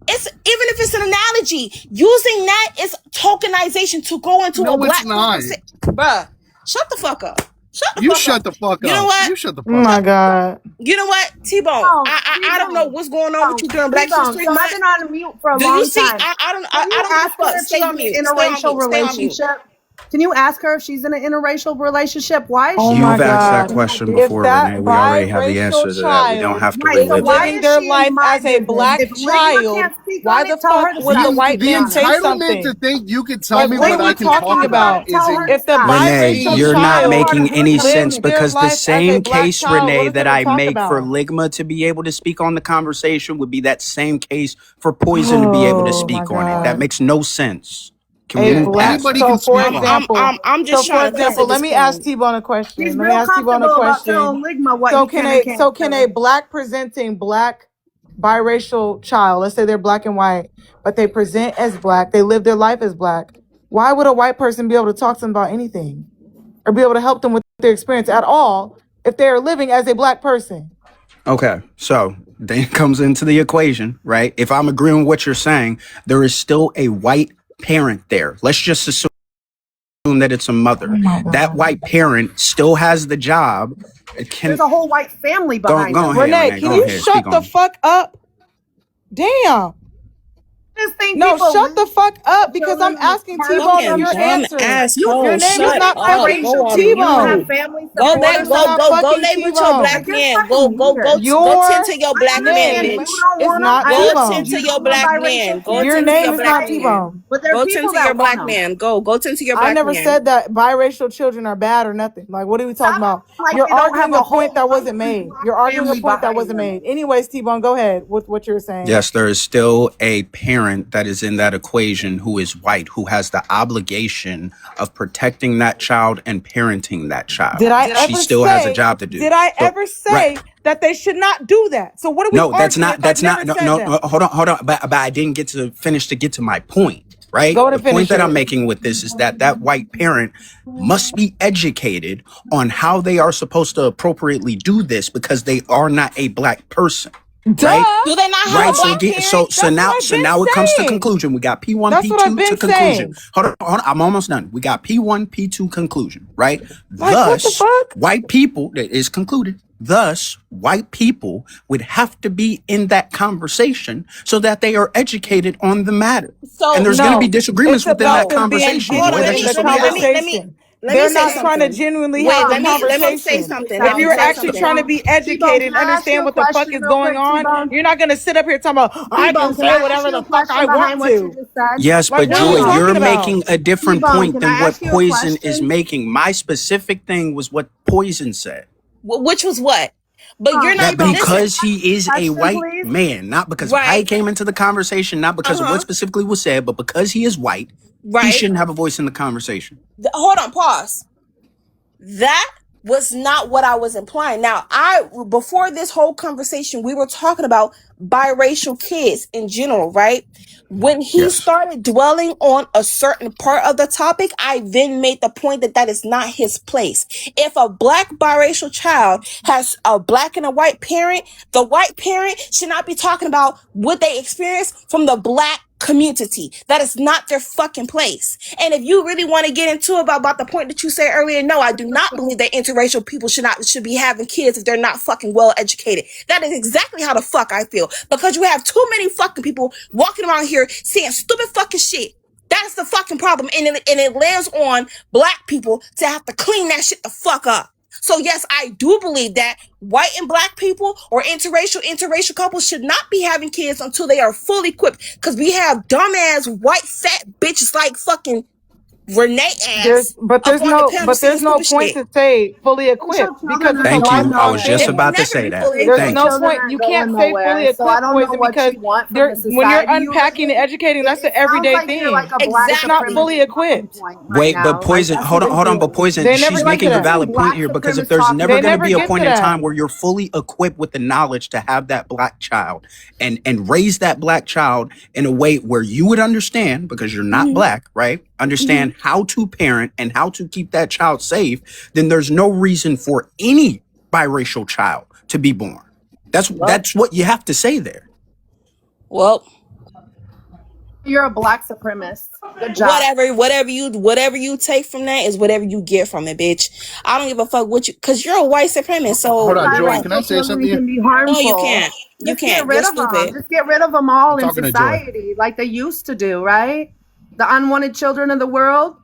It's even if it's an analogy, using that is tokenization to go into a black conversation. Bruh, shut the fuck up. Shut the fuck up. You know what? You shut the fuck up. Oh my God. You know what, T-Bone? I don't know what's going on with you during Black History Month. I've been on mute for a long time. I don't ask her if she's in an interracial relationship. Can you ask her if she's in an interracial relationship? Why is she? You've asked that question before, Renee. We already have the answer to that. We don't have to relive it. Living their life as a black child. Why the fuck would the white man say something? To think you can tell me what I can talk about? If the Renee, you're not making any sense because the same case, Renee, that I make for Ligma to be able to speak on the conversation would be that same case for Poixen to be able to speak on it. That makes no sense. Anybody can for example, I'm just for example, let me ask T-Bone a question. Let me ask T-Bone a question. Can a black presenting black biracial child, let's say they're black and white, but they present as black, they live their life as black, why would a white person be able to talk to them about anything or be able to help them with their experience at all if they're living as a black person? Okay, so then it comes into the equation, right? If I'm agreeing with what you're saying, there is still a white parent there. Let's just assume that it's a mother. That white parent still has the job. There's a whole white family behind them. Renee, can you shut the fuck up? Damn. No, shut the fuck up because I'm asking T-Bone and you're answering. Your name is not fucking T-Bone. Go back, go lay with your black man. Go tend to your black man, bitch. It's not Go T-Bone. tend to your black man. Your name is not T-Bone. Go tend to your black man. Go tend to your black man. I never said that biracial children are bad or nothing. Like, what are we talking about? You're arguing a point that wasn't made. You're arguing a point that wasn't made. Anyways, T-Bone, go ahead with what you were saying. Yes, there is still a parent that is in that equation who is white, who has the obligation of protecting that child and parenting that child. She still has a job to do. Did I ever say that they should not do that? So what are we No, that's not no, hold on. But I didn't get to finish to get to my point. Right? The point that I'm making with this is that white parent must be educated on how they are supposed to appropriately do this because they are not a black person. Right? Do they not have a black parent? So now it comes to conclusion. We got P1, P2 to conclusion. Hold on, I'm almost done. We got P1, P2 conclusion, right? Thus, white people, it is concluded. Thus, white people would have to be in that conversation so that they are educated on the matter. And there's going to be disagreements within that conversation. They're not trying to genuinely have a conversation. Let me say something. If you're actually trying to be educated and understand what the fuck is going on, you're not going to sit up here talking about, I can say whatever the fuck I want to. Yes, but Joy, you're making a different point than what Poixen is making. My specific thing was what Poixen said. Which was what? But you're not because he is a white man, not because I came into the conversation, not because of what specifically was said, but because he is white. He shouldn't have a voice in the conversation. Hold on, pause. That was not what I was implying. Now, before this whole conversation, we were talking about biracial kids in general, right? When he started dwelling on a certain part of the topic, I then made the point that is not his place. If a black biracial child has a black and a white parent, the white parent should not be talking about what they experienced from the black community. That is not their fucking place. And if you really want to get into about the point that you said earlier, no, I do not believe that interracial people should be having kids if they're not fucking well educated. That is exactly how the fuck I feel. Because you have too many fucking people walking around here saying stupid fucking shit. That's the fucking problem. And it lands on black people to have to clean that shit the fuck up. So yes, I do believe that white and black people or interracial couples should not be having kids until they are fully equipped. Because we have dumbass white fat bitches like fucking Renee ass. But there's no point to say fully equipped because thank you. I was just about to say that. There's no point. You can't say fully equipped because when you're unpacking and educating, that's an everyday thing. It's not fully equipped. Wait, but Poixen, hold on, but Poixen, she's making a valid point here because if there's never going to be a point in time where you're fully equipped with the knowledge to have that black child and raise that black child in a way where you would understand because you're not black, right? Understand how to parent and how to keep that child safe, then there's no reason for any biracial child to be born. That's what you have to say there. Well, You're a black supremacist. Good job. Whatever you take from that is whatever you get from it, bitch. I don't give a fuck what you, cause you're a white supremacist. So hold on, Joy. like, Can I say something? Can be harmful. no, you can't. You Just get can't. rid You're of them. stupid. Just get rid of them all in talking to Joy. society, like they used to do, right? The unwanted children of the world.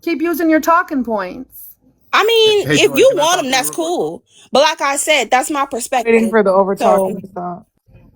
Keep using your talking points. I mean, Hey, if Joy, you can I want talk them, to you that's real quick? cool. But like I said, that's my perspective. Waiting for the over talking So to stop.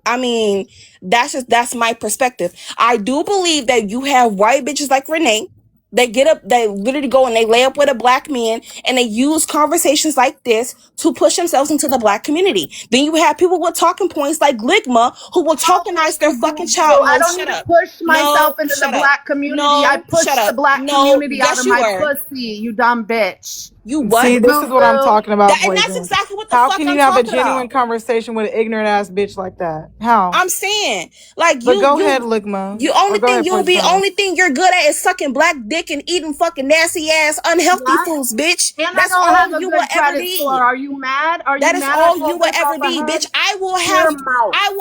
I mean, that's my perspective. I do believe that you have white bitches like Renee. They get up, they literally go and they lay up with a black man and they use conversations like this to push themselves into the black community. Then you have people with talking points like Ligma who will tokenize their fucking child. I don't need to push myself into the black community. I pushed the black community out of my pussy, you dumb bitch. You what? See, this is what I'm talking about, and that's exactly what the How fuck can I'm you have a talking genuine about. conversation with an ignorant ass bitch like that? How? I'm saying, like, But go ahead, Ligma. You only thing you're good at is sucking black dick and eating fucking nasty ass unhealthy foods, bitch. And that's I don't all have a you good will ever credit be. score. Are you mad? That is all you will ever be, bitch. I will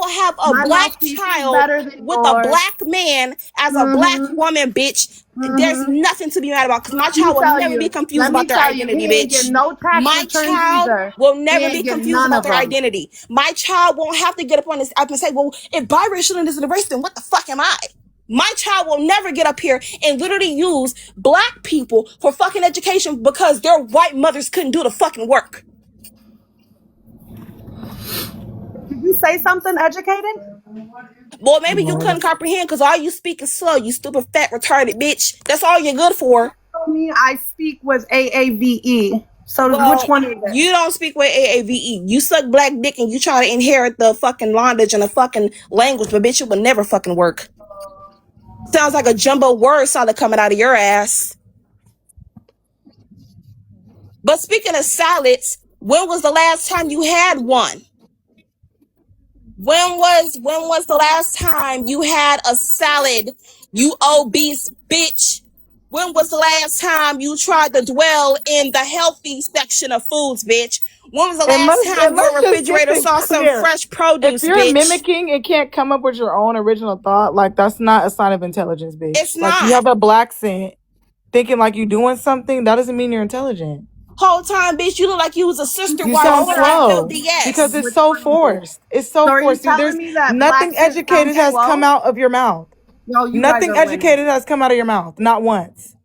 have a black child with a black man as a black woman, bitch. There's nothing to be mad about because my child will never be confused about their identity, bitch. My child will never be confused about their identity. My child won't have to get up on this app and say, well, if biracial isn't a race, then what the fuck am I? My child will never get up here and literally use black people for fucking education because their white mothers couldn't do the fucking work. Did you say something educated? Well, maybe you couldn't comprehend because all you speak is slow, you stupid, fat, retarded bitch. That's all you're good for. I speak with AAVE. So which one is it? You don't speak with AAVE. You suck black dick and you try to inherit the fucking language and the fucking language, but bitch, it will never fucking work. Sounds like a jumbo word salad coming out of your ass. But speaking of salads, when was the last time you had one? When was the last time you had a salad, you obese bitch? When was the last time you tried to dwell in the healthy section of foods, bitch? When was the last time your refrigerator saw some fresh produce, if you're bitch? mimicking and can't come up with your own original thought, like that's not a sign of intelligence, bitch. It's like not. You have a black scent, thinking like you doing something, that doesn't mean you're intelligent. Whole time, bitch, you look like you was a sister. You sound slow because it's so forced. It's so forced. There's nothing educated has come out of your mouth. Nothing educated has come out of your mouth. Not once.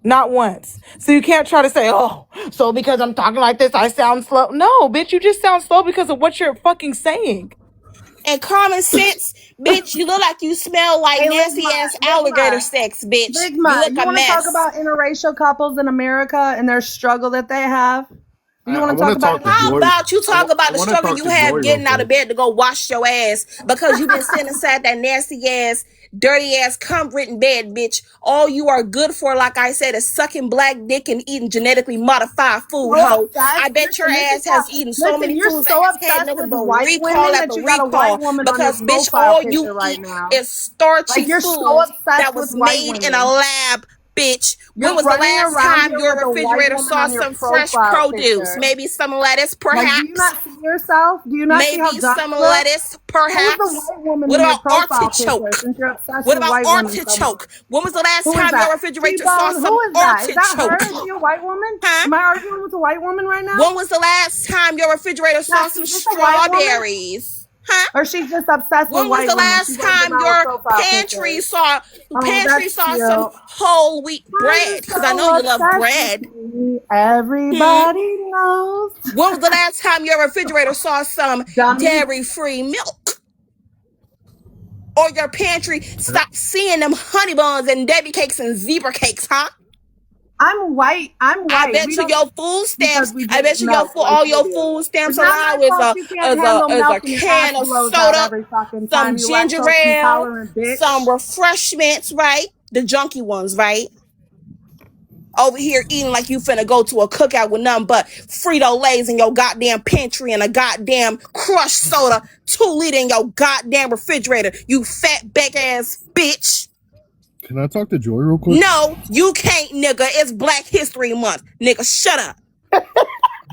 Not once. So you can't try to say, oh, so because I'm talking like this, I sound slow. No, bitch, you just sound slow because of what you're fucking saying. And common sense, bitch, you look like you smell like nasty ass alligator sex, bitch. Ligma, you look you want to talk about interracial couples in America and their struggle that they have? You want to talk about how about you talk about the struggle you have getting out of bed to go wash your ass because you've been sitting inside that nasty ass, dirty ass, cum-ridden bed, bitch. All you are good for, like I said, is sucking black dick and eating genetically modified food, ho. I bet your ass has eaten so many foods that has had nothing but recall after recall because, bitch, all you eat is starchy food that was made in a lab. Bitch, when was the last time your refrigerator saw some fresh produce? Maybe some lettuce, perhaps. Do you not see yourself? Do you not see how some lettuce, perhaps? What about artichoke? What about artichoke? When was the last time your refrigerator saw some artichoke? Is that her? Is she a white woman? Huh? Am I arguing with a white woman right now? When was the last time your refrigerator saw some strawberries? Huh? Or she's just obsessed with white women. When was the last time your pantry saw some whole wheat bread? Because I know you love bread. Everybody knows. When was the last time your refrigerator saw some dairy-free milk? Or your pantry stopped seeing them honey buns and Debbie cakes and zebra cakes, huh? I'm white. I bet you your food stamps. I bet you all your food stamps allow is a can of soda, some ginger ale, some refreshments, right? The junky ones, right? Over here eating like you finna go to a cookout with nothing but Frito-Lays in your goddamn pantry and a goddamn crushed soda 2-liter in your goddamn refrigerator. You fat back ass bitch. Can I talk to Joy real quick? No, you can't, nigga. It's Black History Month. Nigga, shut up.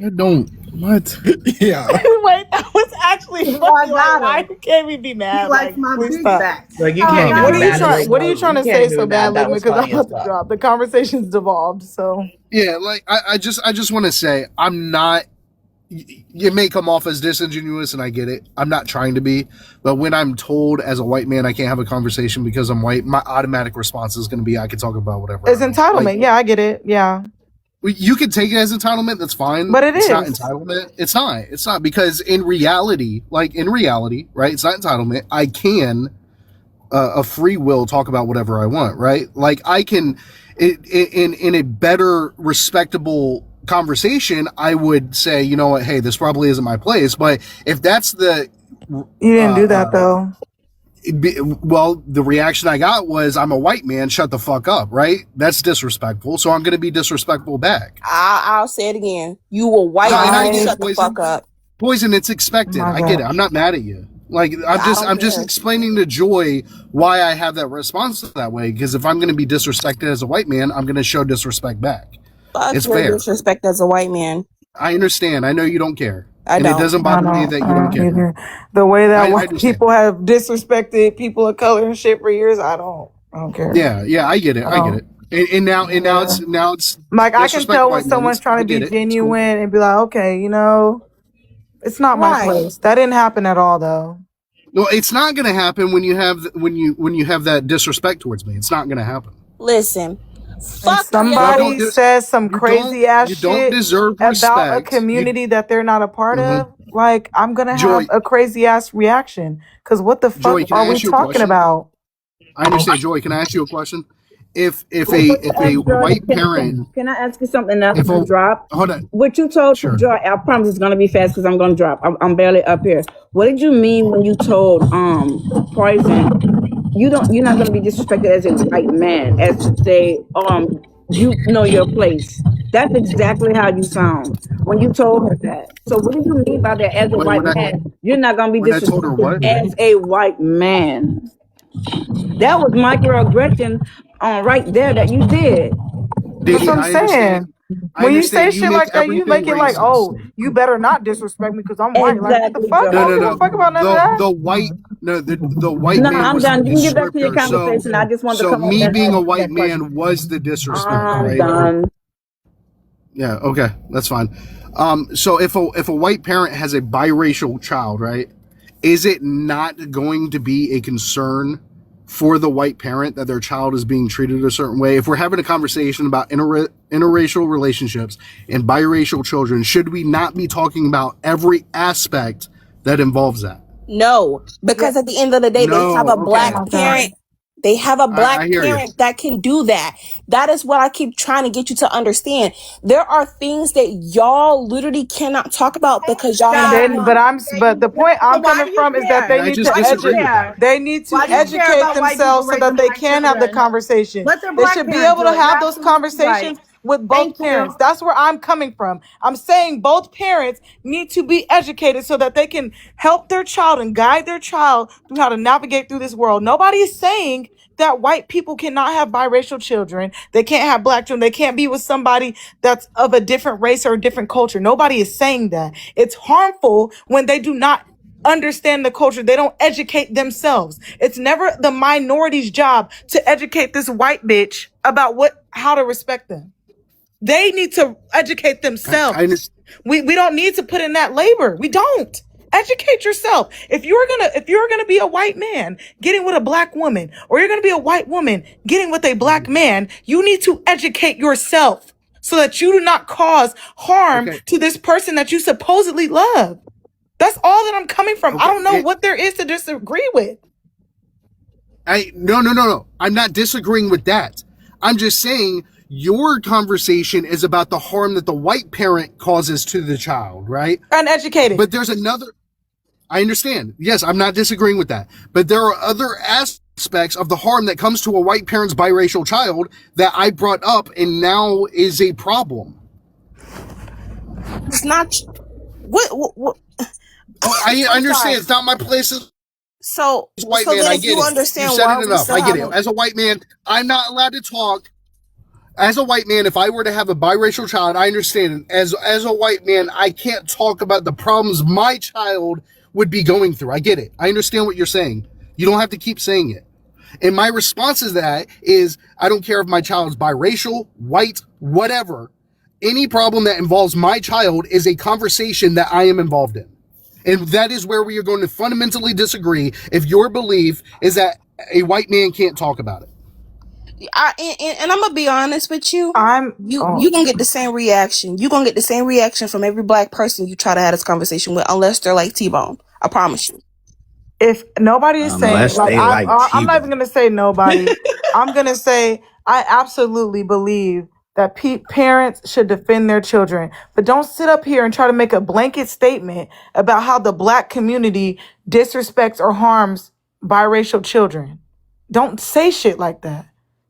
I don't. What? Yeah. Wait, that was actually funny. Why can't we be mad? He likes my big back. Like you can't even What be are you mad. trying? What are you trying to say so bad, That Ligma? was Because I'm funny as about to fuck. drop. The conversation's devolved. So Yeah, like I just want to say I'm not. You may come off as disingenuous, and I get it. I'm not trying to be, but when I'm told as a white man I can't have a conversation because I'm white, my automatic response is going to be I can talk about whatever. it's entitlement. Like, yeah, I get it. Yeah. You can take it as entitlement. That's fine. But it's not entitlement. It's not. It's not because in reality, right? It's not entitlement. I can, a free will, talk about whatever I want, right? Like I can, in a better, respectable conversation, I would say, you know what? Hey, this probably isn't my place. But if that's the, you didn't do that though. Well, the reaction I got was, I'm a white man, shut the fuck up, right? That's disrespectful, so I'm going to be disrespectful back. I'll say it again. You a white man, shut the fuck up. Poixen, it's expected. I get it. I'm not mad at you. Like, I'm just explaining to Joy why I have that response that way, because if I'm going to be disrespected as a white man, I'm going to show disrespect back. It's fair. Disrespect as a white man. I understand. I know you don't care. I don't. It doesn't bother me that you don't care. Either. The way that white people have disrespected people of color and shit for years, I don't care. Yeah, I get it. And now it's like I can tell when someone's trying to be genuine and be like, okay, you know, it's not my place. That didn't happen at all, though. No, it's not going to happen when you have that disrespect towards me. It's not going to happen. Listen. Fuck somebody says some crazy ass shit don't deserve about a community that they're not a part of, like I'm gonna have a crazy ass reaction. Because what the fuck are we talking about? I understand, Joy. Can I ask you a question? If a white parent, can I ask you something else to drop? Hold on. What you told Joy, I promise it's gonna be fast because I'm gonna drop. I'm barely up here. What did you mean when you told Poixen? You're not gonna be disrespected as a white man, as to say, you know your place. That's exactly how you sound when you told her that. So what do you mean by that? As a white man, you're not gonna be disrespected as a white man. That was microaggression right there that you did. That's what I'm saying. When you say shit like that, you make it like, oh, you better not disrespect me because I'm white. Exactly. Like, what the fuck? No. I don't give a fuck about none of that. The white man. I'm done. You can get back to your conversation. I just wanted to come. So me being a white man was the disrespect. I'm done. Yeah. Okay, that's fine. So if a white parent has a biracial child, right, is it not going to be a concern for the white parent that their child is being treated a certain way? If we're having a conversation about interracial relationships and biracial children, should we not be talking about every aspect that involves that? No, because at the end of the day, they have a black parent. They have a black parent that can do that. That is what I keep trying to get you to understand. There are things that y'all literally cannot talk about because y'all have. But the point I'm coming from is that they need to educate themselves so that they can have the conversation. They should be able to have those conversations with both parents. That's where I'm coming from. I'm saying both parents need to be educated so that they can help their child and guide their child through how to navigate through this world. Nobody is saying that white people cannot have biracial children. They can't have black children. They can't be with somebody that's of a different race or a different culture. Nobody is saying that. It's harmful when they do not understand the culture. They don't educate themselves. It's never the minority's job to educate this white bitch about how to respect them. They need to educate themselves. We don't need to put in that labor. We don't. Educate yourself. If you're gonna be a white man getting with a black woman, or you're gonna be a white woman getting with a black man, you need to educate yourself so that you do not cause harm to this person that you supposedly love. That's all that I'm coming from. I don't know what there is to disagree with. No. I'm not disagreeing with that. I'm just saying your conversation is about the harm that the white parent causes to the child, right? Uneducated. But there's another. I understand. Yes, I'm not disagreeing with that. But there are other aspects of the harm that comes to a white parent's biracial child that I brought up and now is a problem. It's not. What? I understand. It's not my place. So, white man, I get it. You said it enough. I get it. As a white man, I'm not allowed to talk. as a white man, if I were to have a biracial child, I understand as a white man, I can't talk about the problems my child would be going through. I get it. I understand what you're saying. You don't have to keep saying it. And my response to that is, I don't care if my child's biracial, white, whatever. Any problem that involves my child is a conversation that I am involved in. And that is where we are going to fundamentally disagree if your belief is that a white man can't talk about it. And I'm gonna be honest with you. You gonna get the same reaction. You gonna get the same reaction from every black person you try to have this conversation with, unless they're like T-Bone. I promise you. If nobody is saying, I'm not even gonna say nobody. I'm gonna say I absolutely believe that parents should defend their children, but don't sit up here and try to make a blanket statement about how the black community disrespects or harms biracial children. Don't say shit like that.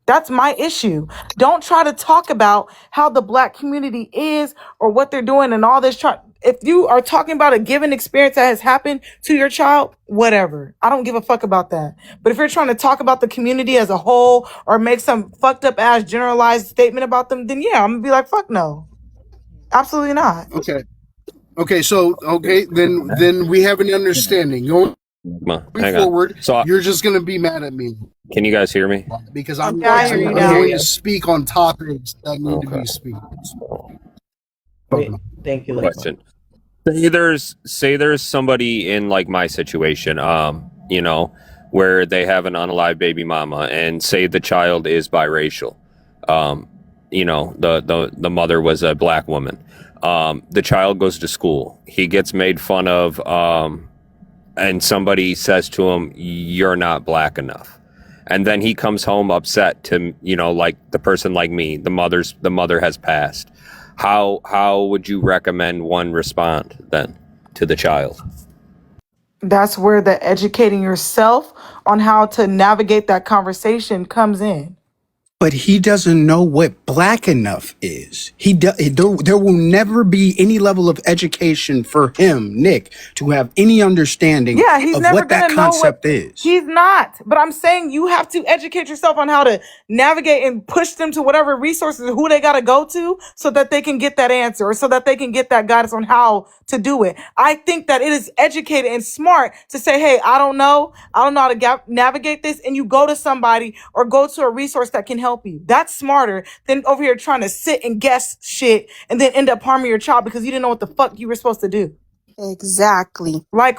That's my issue. Don't try to talk about how the black community is or what they're doing and all this. If you are talking about a given experience that has happened to your child, whatever. I don't give a fuck about that. But if you're trying to talk about the community as a whole or make some fucked up ass generalized statement about them, then yeah, I'm gonna be like, fuck no. Absolutely not. Okay. So, then we have an understanding. Going forward, so you're just going to be mad at me. Can you guys hear me? Because I'm going to speak on topics that need to be spoken. Thank you. Question. Say there's somebody in like my situation, where they have an unalive baby mama, and say the child is biracial. The mother was a black woman. The child goes to school. He gets made fun of, and somebody says to him, "You're not black enough." And then he comes home upset to, like the person like me, the mother has passed. How would you recommend one respond then to the child? That's where the educating yourself on how to navigate that conversation comes in. But he doesn't know what black enough is. There will never be any level of education for him, Nick, to have any understanding of what that concept is. He's not. But I'm saying you have to educate yourself on how to navigate and push them to whatever resources, who they got to go to so that they can get that answer or so that they can get that guidance on how to do it. I think that it is educated and smart to say, hey, I don't know how to navigate this. And you go to somebody or go to a resource that can help you. That's smarter than over here trying to sit and guess shit and then end up harming your child because you didn't know what the fuck you were supposed to do. Exactly. Like,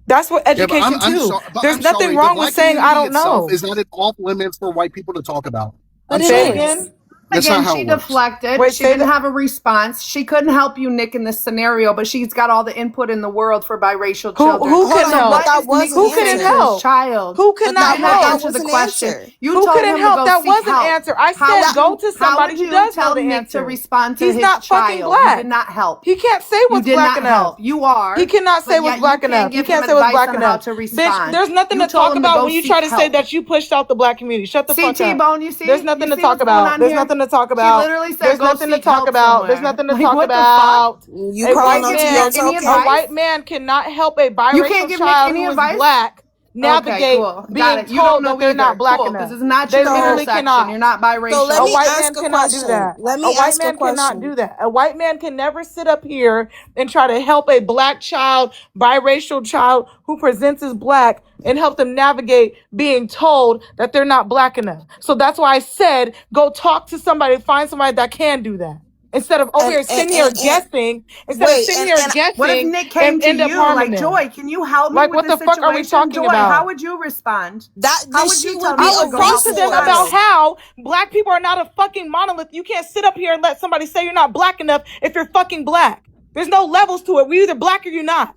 that's what education too. There's nothing wrong with saying I don't know. Is not it off limits for white people to talk about? Say again. Again, she deflected. She didn't have a response. She couldn't help you, Nick, in this scenario, but she's got all the input in the world for biracial children. Who couldn't help? Who couldn't help? Child. Who could not help? Answer the question. Who couldn't help? That was an answer. I said go to somebody who does know the answer. To respond to He's his not child. fucking black. You did not help. He can't say what's black enough. You are. He cannot say what's black enough. He can't say what's black enough. Bitch, there's nothing to talk about when you try to say that you pushed out the black community. Shut the fuck up. T-Bone, you see? There's nothing to talk about. There's nothing to talk about. There's nothing to talk about. There's nothing to talk about. A white man cannot help a biracial child who is black navigate being told that they're not black enough. Because it's not they your literally cannot. You're not biracial. So a white man cannot do that. A white man cannot do that. A white man can never sit up here and try to help a black child, biracial child who presents as black and help them navigate being told that they're not black enough. So that's why I said, go talk to somebody, find somebody that can do that. Instead of over here sitting here guessing, what if Nick came to you like, Joy, can you help me like, with what this the fuck situation? are we talking Joy, about? how would you respond? How would you tell me I would talk to them about how black people are not a fucking monolith. You can't sit up here and let somebody say you're not black enough if you're fucking black. There's no levels to it. We're either black or you're not.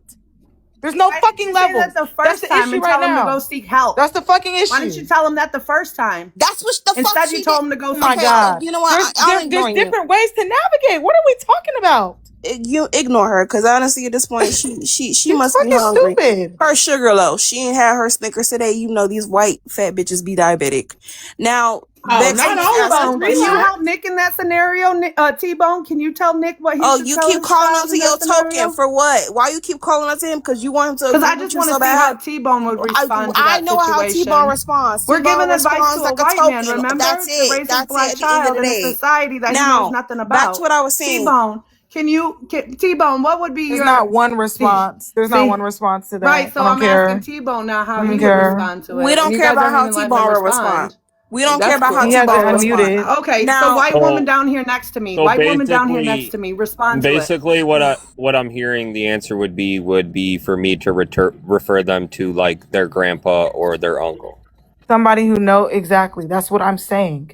There's no fucking level. That's the issue right now. Him to go seek help. That's the fucking issue. Why didn't you tell him that the first time? That's what the fuck. Instead, you told him to go seek help. Oh my God. You know what? There's different ways to navigate. What are we talking about? You ignore her, because honestly, at this point, she must be hungry. Stupid. Her sugar low. She ain't had her Snickers today. You know these white fat bitches be diabetic. Now, Bex, not can all you of ask us. a T-Bone, can you question? help Nick in that scenario? T-Bone, can you tell Nick what he Oh, should you tell keep his calling child onto in your that scenario? token for what? Why you keep calling onto him? Because you want him to Because agree I with just you want to so see how bad. T-Bone would respond to I that know how situation. T-Bone responds. We're T-Bone giving advice responds to a like a white man, token. remember? That's To it. raise his That's black it at the end of child the in a day. society that he knows Now, nothing about. back to what I was saying. T-Bone, T-Bone, what would be There's your... not one response. There's not one response to that. Right, so I don't I'm care. asking T-Bone now how I don't he would care. respond to it. We and don't you care guys about aren't how even letting T-Bone him will respond. respond. We don't That's care about cool. how He hasn't T-Bone will respond. unmuted. Okay, Now, so white So- woman down here next to me. So White woman down here basically- next to me. Respond to it. Basically, what I'm hearing the answer would be for me to refer them to like their grandpa or their uncle. Somebody who know exactly. That's what I'm saying.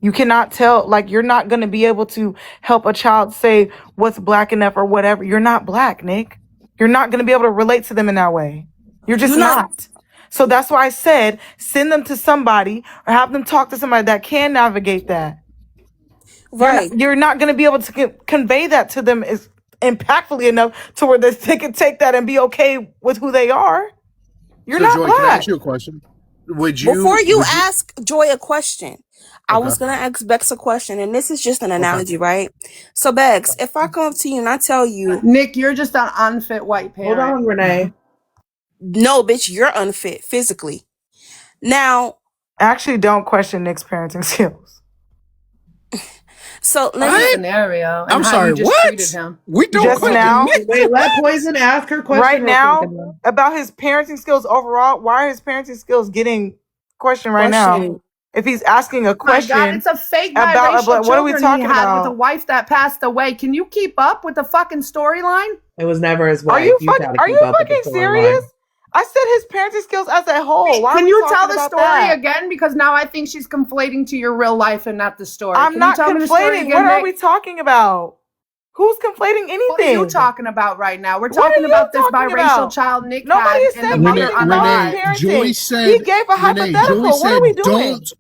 You cannot tell, like, you're not going to be able to help a child say what's black enough or whatever. You're not black, Nick. You're not going to be able to relate to them in that way. You're just You're not- not. So that's why I said send them to somebody or have them talk to somebody that can navigate that. right. You're not going to be able to convey that to them as impactfully enough to where they can take that and be okay with who they are. You're So, not Joy, can I black. ask you a question? Would you Before you ask Joy a question, I Okay. was gonna ask Bex a question, and this is just an analogy, right? So, Bex, if I come up to you and I tell you, Nick, you're just an unfit white parent. Hold on, Renee. no, bitch, you're unfit physically. Now, Actually, don't question Nick's parenting skills. so That's let a me. scenario. And I'm how sorry, you just what? treated him. We don't Just question now? Nick. Wait, let Poixen ask her question. Right real now, quick, and then- about his parenting skills overall, why are his parenting skills getting questioned right now? Question. If he's asking a My question, God, it's a fake about- biracial about- what are we children talking he had about? with a wife that passed away. Can you keep up with the fucking storyline? it was never his wife. are you gotta fucking, are keep you up with the fucking storyline. serious? I said his parenting skills as a whole. Why are Can we you talking tell the about story that? again? Because now I think she's conflating to your real life and not the story. I'm Can not you tell me the story conflating. again, What are Nick? we talking about? Who's conflating anything? What are you talking about right now? We're What are talking you about this talking biracial about? child Nick Nobody is had and the saying mother anything on the about live. his parenting. Joy said He gave a Renee, hypothetical. Joy What said are we doing? don't.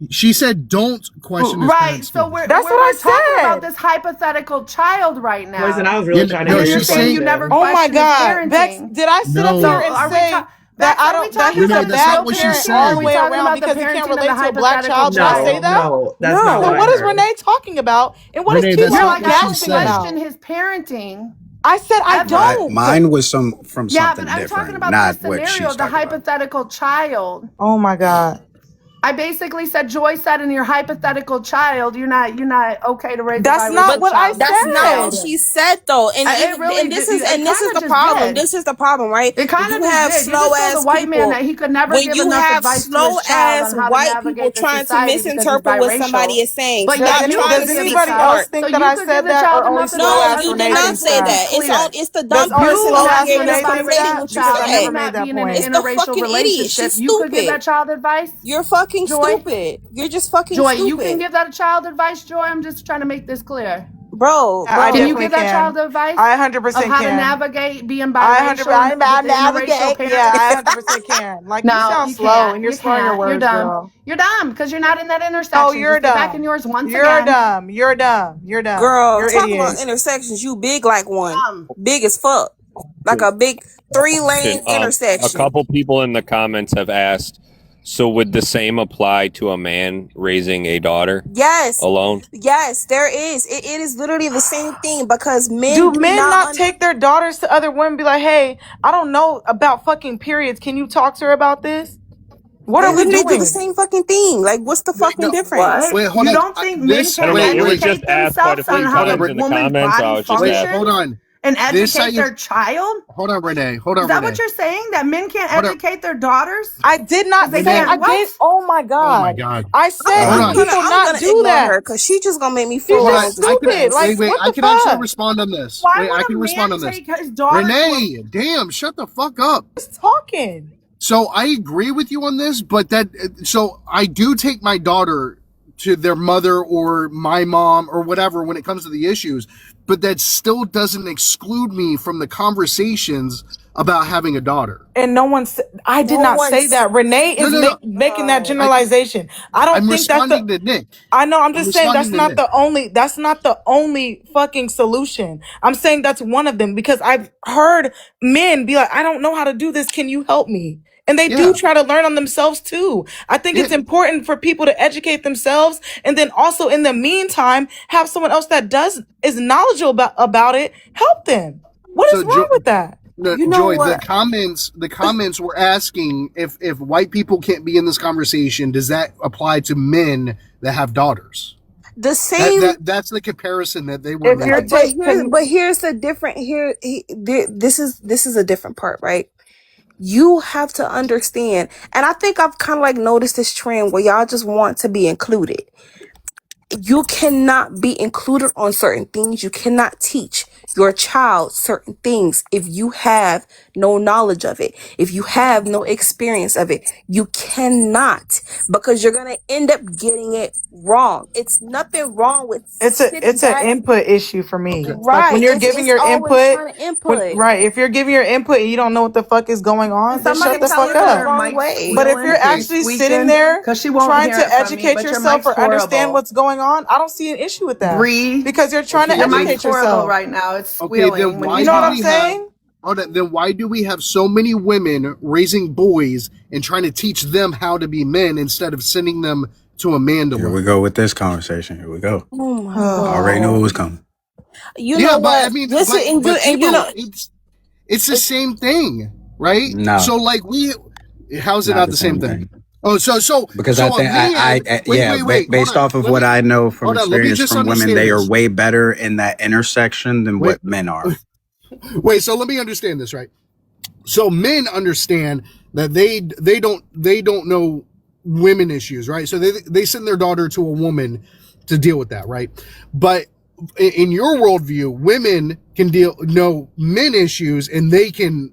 She said don't question his Right, parents' so skills. we're That's we're what I talking said. about this hypothetical child right now. Poixen, I was really Yeah, trying no, to And hear you're she your saying said- you never Oh my questioned his God, Bex, parenting. did I sit up No. there So and are we say ta- that Bex, I are we don't that talking he's Renee, a about that's bad not what she parent said. all Are the we way talking around about the because he can't parenting of relate the to a black hypothetical child? Did I say child? that? No, that's not So what what I is heard. Renee talking about? And what is Renee, T that's Bone not Like, what I she don't gasping said. about? question his parenting. I said I Ever. don't. Mine was from Yeah, something but I'm different, talking about not this what she's scenario, the talking about. hypothetical child. Oh my God. I basically said, Joy said, in your hypothetical child, you're not okay to raise That's a not biracial what I child. That's not what said. she said, though. And, It really and this did- is it and this is kinda the just problem. did. This is the problem, right? It kind of You have just did. You slow just told ass the white people. man that he could never When give you enough have advice to slow his child ass on how to white navigate people the trying to society because he's misinterpret what somebody biracial. is saying, But stop you trying Does to be anybody smart. else think So that you I could said give the that, child or only enough slow No, ass advice you to did Renee not thinks say that? that. It's the dumb That's only person slow over ass here Renee that's thinks conflating that what you because I said. never made that being in point. an It's the interracial fucking idiot. relationship, She's you could give stupid. that child advice. You're fucking Joy? stupid. You're just fucking Joy, stupid. you can give that child advice, Joy. I'm just trying to make this clear. Bro, I Can you definitely give that can. child advice I of 100% how to can. navigate being I biracial 100% with the interracial navigate. parent? Yeah, I 100% can. Like, you No, sound you slow can't. and you're You slurring your can't. You're words, dumb. girl. You're dumb because you're not in that intersection. Oh, you're Just get back in dumb. yours once You're again. dumb. You're dumb. You're dumb. girl, You're talk idiot. about intersections. You big like one. Dumb. Big as fuck. Like a big 3-lane A intersection. couple people in the comments have asked, so would the same apply to a man raising a daughter Yes. alone? Yes, there is. It is literally the same thing because men Do do men not un- take their daughters to other women and be like, hey, I don't know about fucking periods. Can you talk to her about this? What They are we literally do doing? the same fucking thing. Like, what's the fucking no, difference? What? Wait, hold You on. don't think men This- can I don't know. It was educate just asked quite a themselves few on how times a in the woman's comments. I body was just Wait, functions hold on. and This how educate you- their child? Hold on, Renee. Hold on, Is that Renee. what you're saying? That men can't Hold on. educate their daughters? I did not They say can't I what? gave. Oh my God. Oh my God. I said Hold do on. people I'm not gonna do ignore that? her because she just gonna make me She's feel Hold wrong. just on. stupid. Like, wait. what I the can actually fuck? respond on this. Why Wait, I would can a respond man on this. take his daughter to a Renee, damn, shut the fuck up. Just talking. So I agree with you on this, but so I do take my daughter to their mother or my mom or whatever when it comes to the issues, but that still doesn't exclude me from the conversations about having a daughter. And no one said, I did No not one say that. Renee is No. making that generalization. I don't I'm think that's responding the. to Nick. I know. I'm just saying that's responding not to Nick. that's not the only fucking solution. I'm saying that's one of them because I've heard men be like, I don't know how to do this. Can you help me? And they do try to learn on themselves too. I think it's important for people to educate themselves, and then also in the meantime have someone else that is knowledgeable about it help them. What is wrong with that? You know Joy, what? the comments were asking if white people can't be in this conversation, does that apply to men that have daughters? The same. That's the comparison that they were making. But here's the different. This is a different part, right? You have to understand, and I think I've kind of like noticed this trend where y'all just want to be included. You cannot be included on certain things. You cannot teach your child certain things if you have no knowledge of it, if you have no experience of it. You cannot, because you're gonna end up getting it wrong. It's nothing wrong with it's an input issue for me. Okay. Right. Like when you're giving your input, if you're giving your input and you don't know what the fuck is going on, then shut the fuck up. But if you're actually sitting there trying to educate yourself or understand what's going on, I don't see an issue with that. Because you're trying to educate yourself right now. It's okay, then why you know what I'm saying? Then why do we have so many women raising boys and trying to teach them how to be men instead of sending them to a man to learn? Here we go with this conversation. Here we go. Oh my God. I already knew it was coming. You know what? I mean, listen, it's the same thing, right? No. So like how's it not the same thing? Oh, so because so I think based off of what I know from experience from women, they are way better in that intersection than what men are. Wait, so let me understand this, right? So men understand that they don't know women issues, right? So they send their daughter to a woman to deal with that, right? But in your worldview, women can know men issues, and they can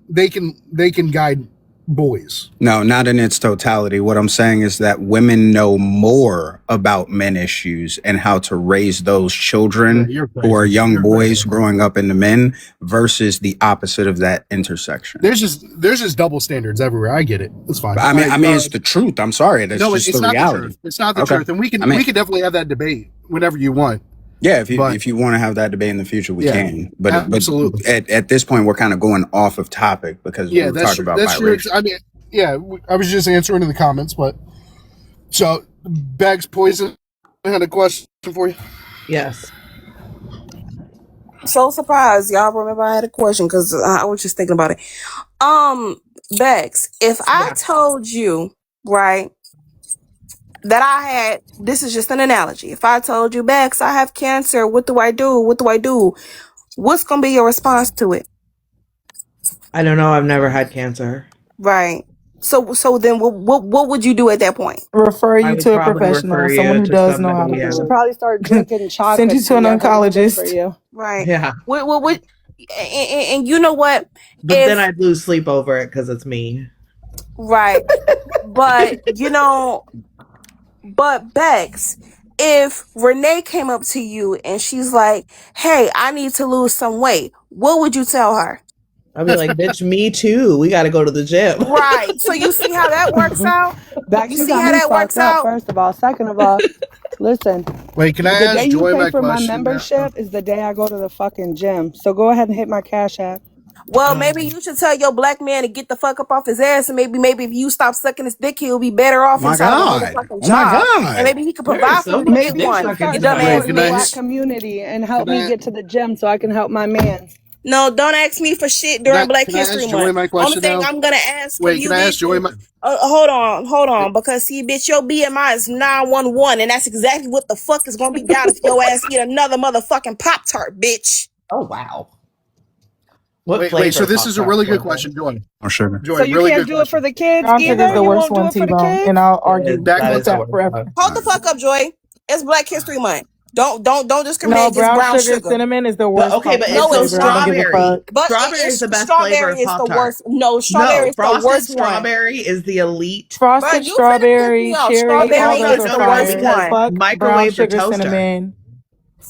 guide boys. No, not in its totality. What I'm saying is that women know more about men issues and how to raise those children who are young boys growing up into men versus the opposite of that intersection. There's just double standards everywhere. I get it. It's fine. I mean, it's the truth. I'm sorry. That's just the reality. It's not the truth. And we can definitely have that debate whenever you want. Yeah, if you want to have that debate in the future, we can. But absolutely. At this point, we're kind of going off of topic because we're talking about biracial. I mean, I was just answering in the comments, but so Bags Poixen, I had a question for you. Yes. So surprised y'all remember I had a question because I was just thinking about it. Bags, if I told you, right, that this is just an analogy. If I told you, Bags, I have cancer, what do I do? What do I do? What's gonna be your response to it? I don't know. I've never had cancer. Right. So then what would you do at that point? Refer you to a professional, someone who does know how to do it. Probably start drinking chocolate. Send you to an oncologist. For you. Right. Yeah. What and you know what? But then I'd lose sleep over it because it's me. Right. But but Bex, if Renee came up to you and she's like, hey, I need to lose some weight, what would you tell her? I'd be like, bitch, me too. We got to go to the gym. Right. So you see how that works out? Back, you see how that works out? First of all. Second of all, listen. Wait, can I ask Joy my question? The day you pay for my membership is the day I go to the fucking gym. So go ahead and hit my Cash App. Well, maybe you should tell your black man to get the fuck up off his ass, and maybe if you stop sucking his dick, he'll be better off inside of a fucking job. And maybe he could provide for you. Maybe one. You dumbass the black community and help me get to the gym so I can help my man. No, don't ask me for shit during Black History Month. Only thing I'm gonna ask. Wait, can I ask Joy my? Hold on, because see, bitch, your BMI is 911, and that's exactly what the fuck is gonna be down if your ass eat another motherfucking Pop-Tart, bitch. Oh wow. Wait, so this is a really good question, Joy. Oh, sure. So you can't do it for the kids either? Either? The worst one, T-Bone, and I'll argue with that forever. Hold the fuck up, Joy. It's Black History Month. Don't discriminate against brown sugar. Cinnamon is the worst. Okay, but it's strawberry. But strawberry is the best flavor of Pop-Tart. Strawberry is the worst strawberry is the elite. Frosted strawberry, cherry, all those are fire. Microwave or toaster. Cinnamon.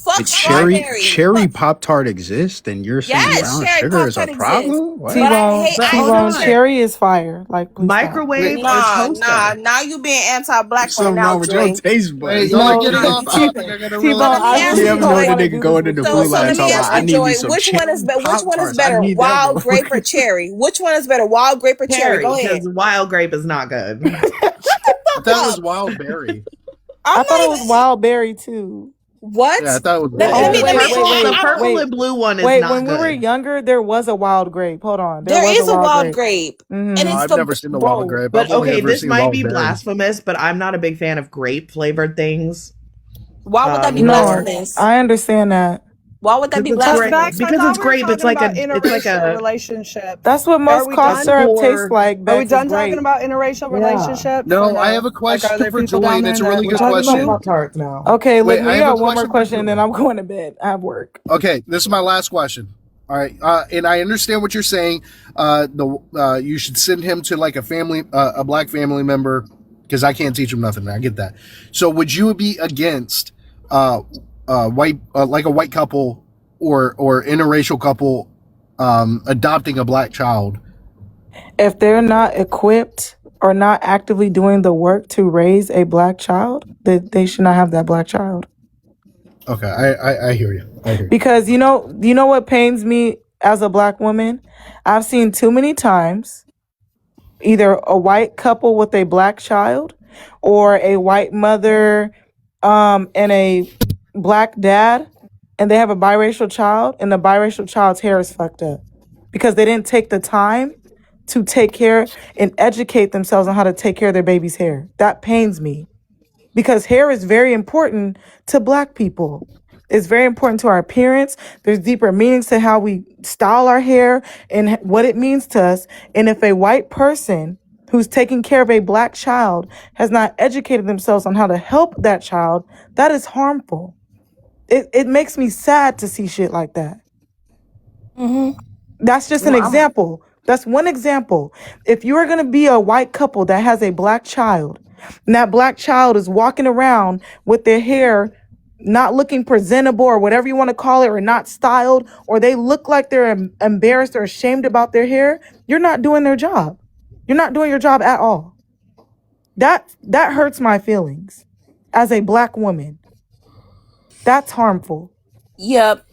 Fuck strawberry. Cherry Pop-Tart exists, and you're saying brown sugar is a problem? What? T-Bone, cherry is fire. Like, please microwave or toaster? Now you being anti-black right now, wrong with your taste buds. Y'all getting off topic. They're gonna really. You ever know the nigga going into blue light talking about, I need me some which one is better, wild grape or cherry? Which one is better, wild grape or cherry? Go ahead. Because wild grape is not good. That was wild berry. I thought it was wild berry too. What? Yeah, I thought it was. The purple and blue one is not when good. we were younger, there was a wild grape. Hold on, there is a wild grape. Mm-hmm. And I've never seen the wild grape. But okay, this might be blasphemous, but I'm not a big fan of grape flavored things. Why would that be blasphemous? I understand that. Why would that be blasphemous? Because it's grape. It's like a relationship. That's what most cough syrup tastes like. Are we done talking about interracial relationships? No, I have a question for Joy, and it's a really good question. Okay, we got one more question, and then I'm going to bed. I have work. Okay, this is my last question. All right, and I understand what you're saying. You should send him to like a black family member, because I can't teach him nothing. I get that. So, would you be against like a white couple or interracial couple adopting a black child? If they're not equipped or not actively doing the work to raise a black child, they should not have that black child. Okay, I hear you. Because you know what pains me as a black woman? I've seen too many times either a white couple with a black child or a white mother and a black dad, and they have a biracial child, and the biracial child's hair is fucked up because they didn't take the time to take care and educate themselves on how to take care of their baby's hair. That pains me because hair is very important to black people. It's very important to our appearance. There's deeper meanings to how we style our hair and what it means to us. And if a white person who's taking care of a black child has not educated themselves on how to help that child, that is harmful. It makes me sad to see shit like that. Mm-hmm. That's just an example. That's one example. If you are going to be a white couple that has a black child, and that black child is walking around with their hair not looking presentable or whatever you want to call it, or not styled, or they look like they're embarrassed or ashamed about their hair, you're not doing their job. You're not doing your job at all. That hurts my feelings as a black woman. That's harmful. Yep.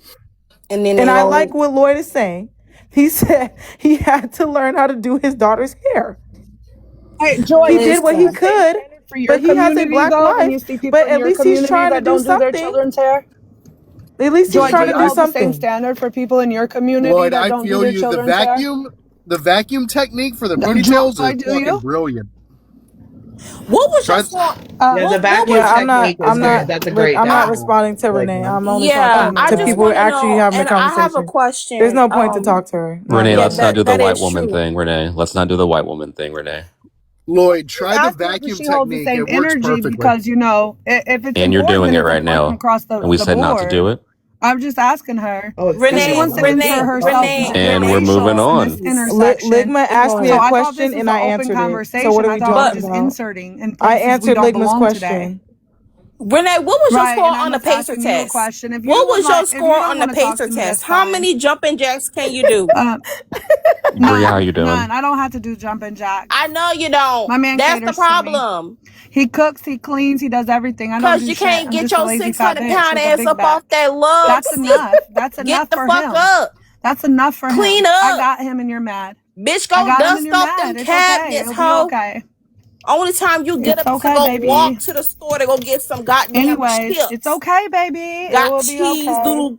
And I like what Lloyd is saying. He said he had to learn how to do his daughter's hair. Hey, Joy, he did what he could, but he has a black wife. But at least he's trying to do something. Their children's hair. At least he's trying to do something. The same standard for people in your community Lloyd, that don't do their children's hair. The vacuum technique for the ponytails is fucking brilliant. What was your score? The vacuum technique is good. That's a great. I'm not responding to Renee. I'm only talking to people who actually having a conversation. I have a question. There's no point to talk to her. Renee, let's not do the white woman thing. Renee, let's not do the white woman thing. Renee. Lloyd, try the vacuum technique. It works perfectly. Because if it's and you're doing it right now, and we said not to do it. I'm just asking her. Renee, and we're moving on. Ligma asked me a question and I answered it. So what are we talking about? Inserting I answered Ligma's question. Renee, what was your score on the pacer test? What was your score on the pacer test? How many jumping jacks can you do? Bria, how you doing? None. I don't have to do jumping jacks. I know you don't. My man, that's the problem. He cooks, he cleans, he does everything. I know. Because you can't get your 600-pound ass up off that lug. That's enough. That's enough for him. Get the fuck up. That's enough for him. Clean up. I got him, and you're mad. Bitch, go dust off them cabinets, ho. Okay. Only time you get up to go walk to the store to go get some goddamn chips. It's okay, baby. Got cheese doodle,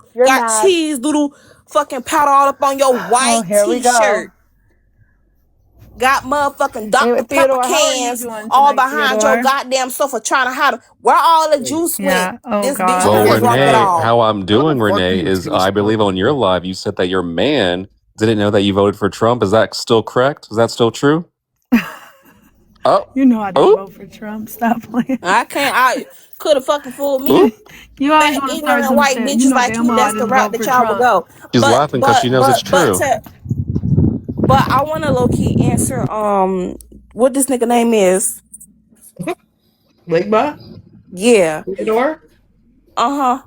cheese doodle fucking powder all up on your white t-shirt. Got motherfucking Dr. Pepper cans all behind your goddamn sofa trying to hide where all the juice went. This bitch well, Renee, how I'm doing, Renee, is I believe on your live you said that your man didn't know that you voted for Trump. Is that still correct? Is that still true? Oh, you know I didn't vote for Trump. Stop playing. I could have fucking fooled me. You always want to start some white shit. bitches like you. That's the route that y'all would go. She's laughing because she knows it's true. But I want to low key answer. What this nigga name is? Ligma. Yeah. Theodore. No,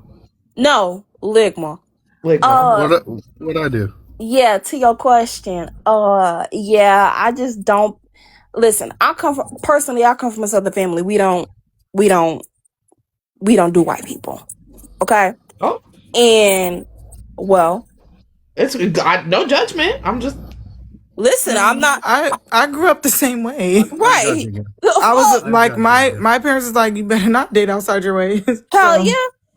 No, Ligma. What I do? Yeah, to your question. Yeah, I just don't listen. I come from a Southern family. We don't do white people. Okay. Oh. And well, it's no judgment. I'm just listen. I'm not. I grew up the same way. Right. I was like my parents was like, you better not date outside your ways. Hell yeah.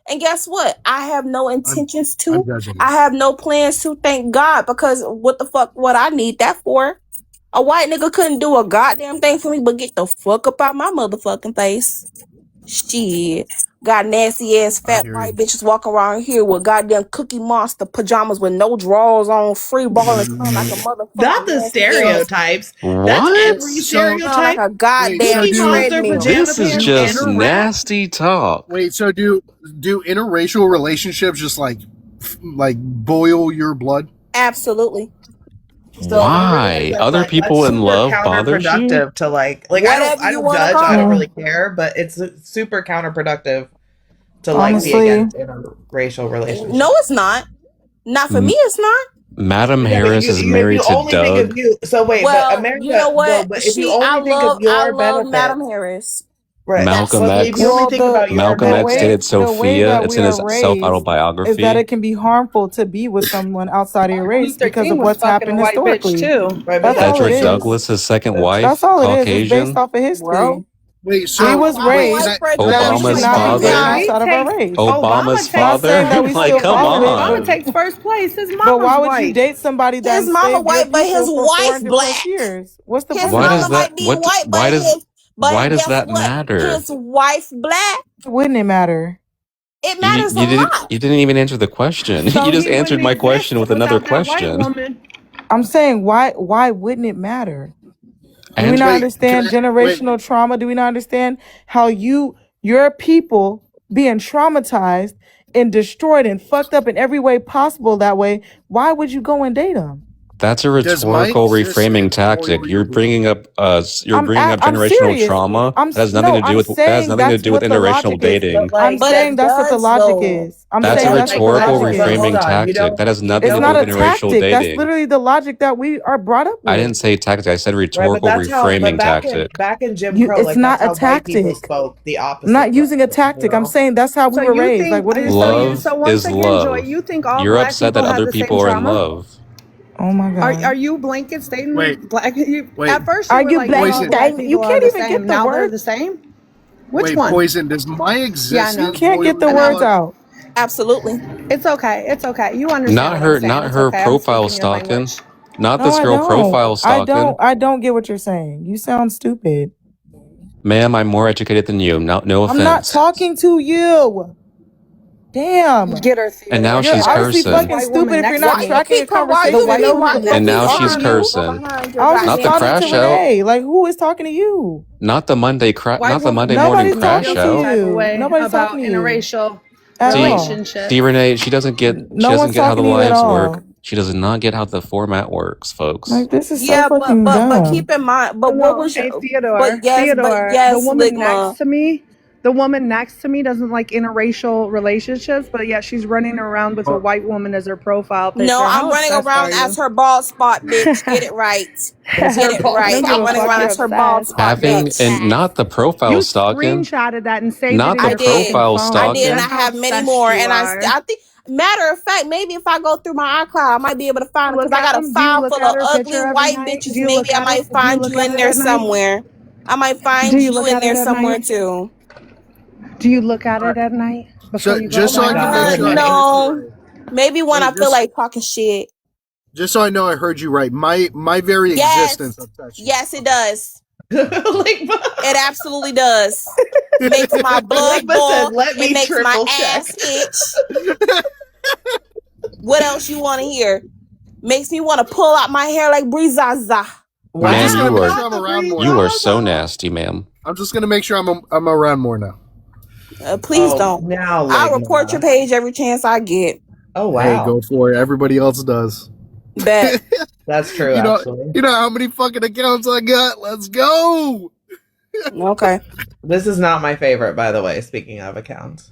And guess what? I have no intentions to. I have no plans to, thank God, because what the fuck would I need that for? A white nigga couldn't do a goddamn thing for me but get the fuck up out my motherfucking face. Shit. Got nasty ass fat white bitches walking around here with goddamn Cookie Monster pajamas with no drawers on, free balling like a motherfucker. Not the stereotypes. What? That's every stereotype. Like a goddamn treadmill. This is just nasty talk. Wait, so do interracial relationships just like boil your blood? Absolutely. So why? Other people in love bothers you? Counterproductive to like I don't judge. I don't really care, but it's super counterproductive to like be against interracial relationships. No, it's not. Not for me. It's not. Madam Harris is married to Doug. So wait, but America, you know what? But if you only think of your benefit, Madam Harris. Right. Malcolm X. Malcolm X dated Sophia. It's in his self-autobiography. Is that it can be harmful to be with someone outside of your race because of what's happened historically. Too. Frederick Douglass, his second wife, that's all it Caucasian. is. It's based off of history. Well, wait, so he was raised Obama's father. Obama's father. Like, come on. Obama takes first place. His mama's But why would white. you date somebody that's his mama white, but his wife black? Years? What's the his point? mama might be white, why does that matter? His wife black. Wouldn't it matter? It matters a lot. You didn't even answer the question. So you just answered my question with another question. I'm saying why wouldn't it matter? Do we not understand generational trauma? Do we not understand how your people being traumatized and destroyed and fucked up in every way possible that way? Why would you go and date them? That's a rhetorical reframing tactic. You're bringing up generational trauma. That has nothing to do with interracial dating. I'm saying that's what the logic is. That's a rhetorical reframing tactic. That has nothing to do with interracial dating. That's literally the logic that we are brought up with. I didn't say tactic. I said rhetorical reframing tactic. Back in Jim Crow, it's not a tactic. The opposite. I'm not using a tactic. I'm saying that's how we were raised. Like, what are you saying? Love is love. You think all You're upset that other people are in love. Oh my God! Are you blanket stating black? At first, are you blanket stating? You can't even get the now word. They're the same. Which one? Poison. Does my existence? You can't get the words out. Absolutely. It's okay. It's okay. You understand? Not her profile stalking. Not this girl profile stalking. I don't get what you're saying. You sound stupid. Ma'am, I'm more educated than you. No offense. I'm not talking to you. Damn. Get her. And now she's cursing. Fucking stupid if you're not tracking the conversation. And now she's cursing. Not the crash out. Like, who is talking to you? Not the Monday morning crash out. Nobody's talking to you. Interracial relationship. See, Renee, she doesn't get how the lives work. She does not get how the format works, folks. Like, this is so fucking dumb. But keep in mind. But what was your Theodore? Yes, the woman next to me. The woman next to me doesn't like interracial relationships, but yet she's running around with a white woman as her profile picture. No, I'm running around as her bald spot, bitch. Get it right. Get it right. I'm running around as her bald spot, bitch. And not the profile stalking. You screenshotted that and saved not it. The profile stalking. I did, and I have many more. And I think, matter of fact, maybe if I go through my iCloud, I might be able to find it because I got a file full of ugly white bitches. Maybe I might find you in there somewhere. I might find you in there somewhere too. Do you look at it at night? Just so I can make sure. No, maybe when I feel like talking shit. Just so I know I heard you right. My very existence. Yes, it does. It absolutely does. It makes my blood boil. It makes my ass itch. What else you want to hear? Makes me want to pull out my hair like Brizaza. Man, you are so nasty, ma'am. I'm just gonna make sure I'm around more now. Please don't. Now, I'll report your page every chance I get. Oh wow! Hey, go for it. Everybody else does. Bet. That's true. You know how many fucking accounts I got? Let's go. Okay. This is not my favorite, by the way. Speaking of accounts.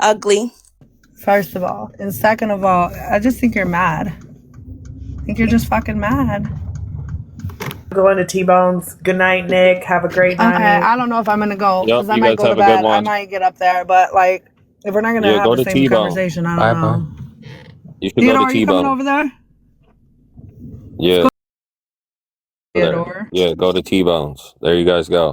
Ugly. First of all. And second of all, I just think you're mad. I think you're just fucking mad. Going to T-Bones. Good night, Nick. Have a great night. Okay, I don't know if I'm gonna go because I you might guys go have to a good bed. I one. might get up there, but like, if we're not gonna have go the to same T-Bone. conversation, I don't know. You should Theodore, go to are you coming T-Bone. over there? Yeah. Theodore. Yeah, go to T-Bones. There you guys go.